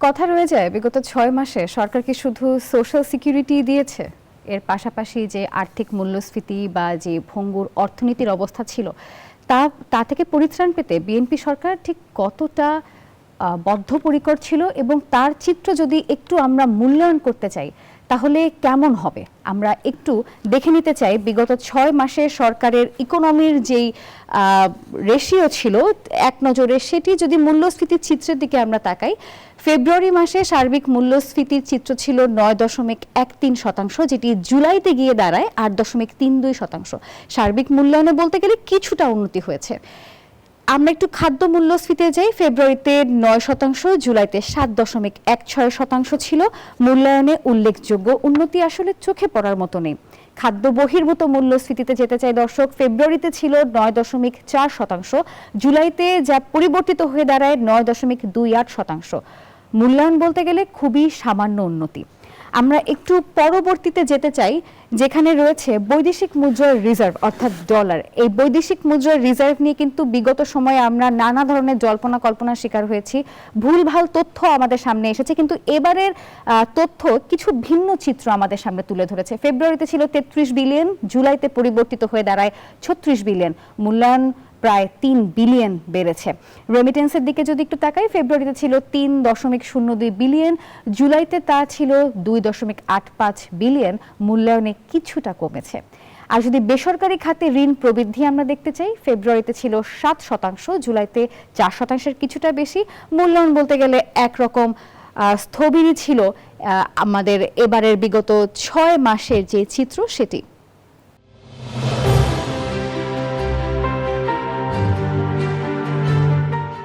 কথা রয়ে যায় বিগত ৬ মাসে সরকার কি শুধু সোশ্যাল সিকিউরিটি দিয়েছে? এর পাশাপাশি যে আর্থিক মূল্যস্ফীতি বা যে ভঙ্গুর অর্থনীতির অবস্থা ছিল তা থেকে পরিত্রাণ পেতে বিএনপি সরকার ঠিক কতটা বদ্ধপরিকর ছিল এবং তার চিত্র যদি একটু আমরা মূল্যায়ন করতে চাই তাহলে কেমন হবে? আমরা একটু দেখে নিতে চাই বিগত ৬ মাসে সরকারের ইকোনমির যেই রেশিও ছিল এক নজরে, সেটি যদি মূল্যস্ফীতির চিত্রের দিকে আমরা তাকাই, ফেব্রুয়ারি মাসে সার্বিক মূল্যস্ফীতির চিত্র ছিল ৯.13%, যেটি জুলাইতে গিয়ে দাঁড়ায় ৮.32%। সার্বিক মূল্যায়নে বলতে গেলে কিছুটা উন্নতি হয়েছে। আমরা একটু খাদ্য মূল্যস্ফীতি যাই, ফেব্রুয়ারিতে ৯%, জুলাইতে ৭.16% ছিল। মূল্যায়নে উল্লেখযোগ্য উন্নতি আসলে চোখে পড়ার মতো নেই। খাদ্য বহির্ভূত মূল্যস্ফীতিতে যেতে চাই দর্শক, ফেব্রুয়ারিতে ছিল ৯.৪%, জুলাইতে যা পরিবর্তিত হয়ে দাঁড়ায় ৯.28%। মূল্যায়ন বলতে গেলে খুবই সামান্য উন্নতি। আমরা একটু পরবর্তীতে যেতে চাই, যেখানে রয়েছে বৈদেশিক মুদ্রার রিজার্ভ অর্থাৎ ডলার। এই বৈদেশিক মুদ্রার রিজার্ভ নিয়ে কিন্তু বিগত সময়ে আমরা নানা ধরনের জল্পনা কল্পনার শিকার হয়েছি, ভুলভাল তথ্য আমাদের সামনে এসেছে, কিন্তু এবারের তথ্য কিছু ভিন্ন চিত্র আমাদের সামনে তুলে ধরেছে। ফেব্রুয়ারিতে ছিল ৩৩ বিলিয়ন, জুলাইতে পরিবর্তিত হয়ে দাঁড়ায় ৩৬ বিলিয়ন। মূল্যায়ন প্রায় ৩ বিলিয়ন বেড়েছে। রেমিটেন্সের দিকে যদি একটু তাকাই, ফেব্রুয়ারিতে ছিল ৩.০২ বিলিয়ন, জুলাইতে তা ছিল ২.৮৫ বিলিয়ন। মূল্যায়নে কিছুটা কমেছে। আর যদি বেসরকারি খাতে ঋণ প্রবৃদ্ধি আমরা দেখতে চাই, ফেব্রুয়ারিতে ছিল ৭%, জুলাইতে ৪%, কিছুটা বেশি। মূল্যায়ন বলতে গেলে একরকম স্থবিরই ছিল আমাদের এবারের বিগত ৬ মাসের যে চিত্র সেটি।